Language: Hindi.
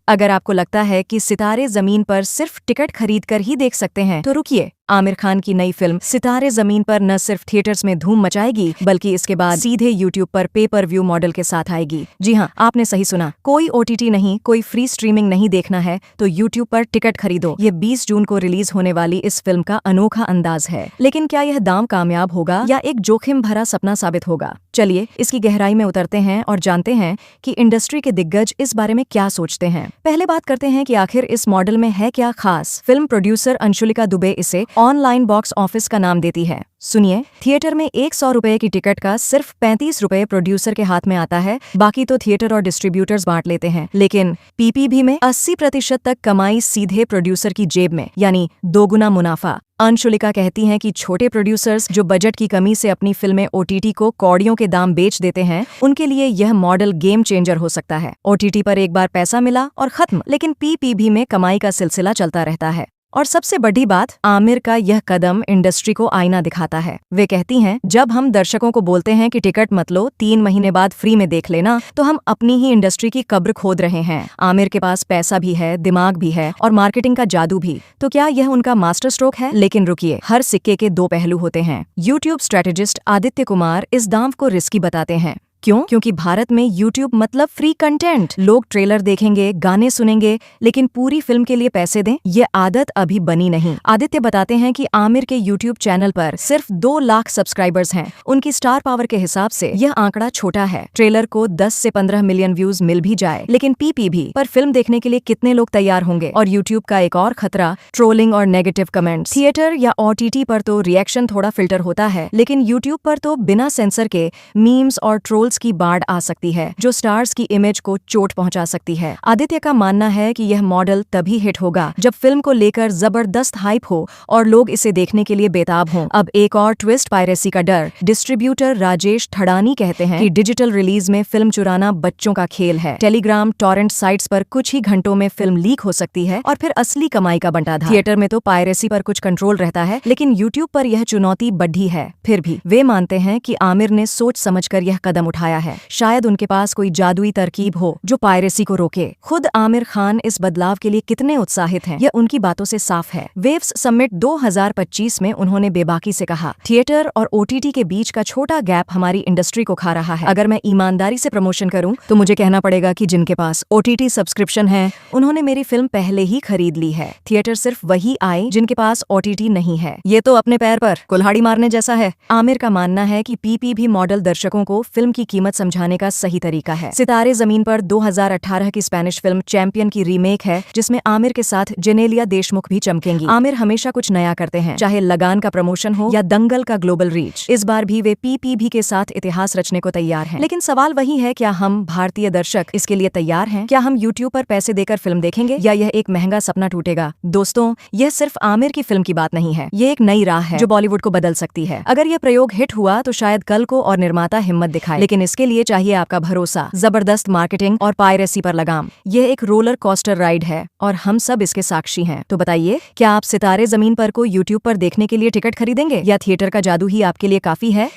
अगर आपको लगता है कि सितारे जमीन पर सिर्फ टिकट खरीद कर ही देख सकते हैं तो रुकिए। आमिर खान की नई फिल्म सितारे जमीन पर न सिर्फ थिएटर्स में धूम मचाएगी बल्कि इसके बाद सीधे यूट्यूब पर पे पर व्यू मॉडल के साथ आएगी। जी हाँ, आपने सही सुना, कोई ओटीटी नहीं, कोई फ्री स्ट्रीमिंग नहीं देखना है तो यूट्यूब पर टिकट खरीदो। ये 20 जून को रिलीज होने वाली इस फिल्म का अनोखा अंदाज है। लेकिन क्या यह दाम कामयाब होगा या एक जोखिम भरा सपना साबित होगा? चलिए इसकी गहराई में उतरते हैं और जानते हैं कि इंडस्ट्री के दिग्गज इस बारे में क्या सोचते हैं। पहले बात करते हैं कि आखिर इस मॉडल में है क्या खास। फिल्म प्रोड्यूसर अंशुलिका दुबे इसे ऑनलाइन बॉक्स ऑफिस का नाम देती है। सुनिए, थिएटर में 100 रुपए की टिकट का सिर्फ 35 रुपए प्रोड्यूसर के हाथ में आता है, बाकी तो थिएटर और डिस्ट्रीब्यूटर्स बांट लेते हैं। लेकिन पीपीवी में 80% तक कमाई सीधे प्रोड्यूसर की जेब में, यानी दोगुना मुनाफा। अंशुलिका कहती हैं कि छोटे प्रोड्यूसर्स जो बजट की कमी से अपनी फिल्में ओटीटी को कौड़ियों के दाम बेच देते हैं, उनके लिए यह मॉडल गेम चेंजर हो सकता है। ओटीटी पर एक बार पैसा मिला और खत्म, लेकिन पीपीवी में कमाई का सिलसिला चलता रहता है। और सबसे बड़ी बात, आमिर का यह कदम इंडस्ट्री को आईना दिखाता है। वे कहती हैं, जब हम दर्शकों को बोलते हैं कि टिकट मत लो, 3 महीने बाद फ्री में देख लेना, तो हम अपनी ही इंडस्ट्री की कब्र खोद रहे हैं। आमिर के पास पैसा भी है, दिमाग भी है और मार्केटिंग का जादू भी। तो क्या यह उनका मास्टर स्ट्रोक है? लेकिन रुकिए, हर सिक्के के 2 पहलू होते हैं। यूट्यूब स्ट्रेटेजिस्ट आदित्य कुमार इस दांव को रिस्की बताते हैं। क्यों? क्योंकि भारत में यूट्यूब मतलब फ्री कंटेंट। लोग ट्रेलर देखेंगे, गाने सुनेंगे, लेकिन पूरी फिल्म के लिए पैसे दें, ये आदत अभी बनी नहीं। आदित्य बताते हैं कि आमिर के यूट्यूब चैनल पर सिर्फ 2 लाख सब्सक्राइबर्स हैं। उनकी स्टार पावर के हिसाब से यह आंकड़ा छोटा है। ट्रेलर को 10 से 15 मिलियन व्यूज मिल भी जाए, लेकिन पीपीवी पर फिल्म देखने के लिए कितने लोग तैयार होंगे? और यूट्यूब का एक और खतरा, ट्रोलिंग और नेगेटिव कमेंट्स। थिएटर या ओटीटी पर तो रिएक्शन थोड़ा फिल्टर होता है, लेकिन यूट्यूब पर तो बिना सेंसर के मीम्स और ट्रोल्स की बाढ़ आ सकती है, जो स्टार्स की इमेज को चोट पहुंचा सकती है। आदित्य का मानना है कि यह मॉडल तभी हिट होगा जब फिल्म को लेकर जबरदस्त हाइप हो और लोग इसे देखने के लिए बेताब हों। अब एक और ट्विस्ट, पायरेसी का डर। डिस्ट्रीब्यूटर राजेश ठड़ानी कहते हैं कि डिजिटल रिलीज में फिल्म चुराना बच्चों का खेल है। टेलीग्राम, टॉरेंट साइट्स पर कुछ ही घंटों में फिल्म लीक हो सकती है और फिर असली कमाई का बंटाधार। थिएटर में तो पायरेसी पर कुछ कंट्रोल रहता है, लेकिन यूट्यूब पर यह चुनौती बढ़ी है। फिर भी वे मानते हैं कि आमिर ने सोच समझकर यह कदम उठाया है। शायद उनके पास कोई जादुई तरकीब हो जो पायरेसी को रोके। खुद आमिर खान इस बदलाव के लिए कितने उत्साहित हैं, यह उनकी बातों से साफ है। वेव्स समिट 2025 में उन्होंने बेबाकी से कहा, थिएटर और ओटीटी के बीच का छोटा गैप हमारी इंडस्ट्री को खा रहा है। अगर मैं ईमानदारी से प्रमोशन करूं तो मुझे कहना पड़ेगा कि जिनके पास ओटीटी सब्सक्रिप्शन है, उन्होंने मेरी फिल्म पहले ही खरीद ली है। थिएटर सिर्फ वही आए जिनके पास ओटीटी नहीं है। ये तो अपने पैर पर कुल्हाड़ी मारने जैसा है। आमिर का मानना है कि पीपीवी मॉडल दर्शकों को फिल्म की कीमत समझाने का सही तरीका है। सितारे जमीन पर 2018 की स्पेनिश फिल्म चैंपियन की रीमेक है, जिसमें आमिर के साथ जेनेलिया देशमुख भी चमकेंगी। आमिर हमेशा कुछ नया करते हैं, चाहे लगान का प्रमोशन हो या दंगल का ग्लोबल रीच। इस बार भी वे पीपीवी के साथ इतिहास रचने को तैयार हैं। लेकिन सवाल वही है, क्या हम भारतीय दर्शक इसके लिए तैयार हैं? क्या हम यूट्यूब पर पैसे देकर फिल्म देखेंगे या यह एक महंगा सपना टूटेगा? दोस्तों, यह सिर्फ आमिर की फिल्म की बात नहीं है, ये एक नई राह है जो बॉलीवुड को बदल सकती है। अगर यह प्रयोग हिट हुआ तो शायद कल को और निर्माता हिम्मत दिखाए, लेकिन इसके लिए चाहिए आपका भरोसा, जबरदस्त मार्केटिंग और पायरेसी पर लगाम। यह एक रोलर कोस्टर राइड है और हम सब इसके साक्षी हैं। तो बताइए, क्या आप सितारे जमीन पर को यूट्यूब पर देखने के लिए टिकट खरीदेंगे या थिएटर का जादू ही आपके लिए काफी है?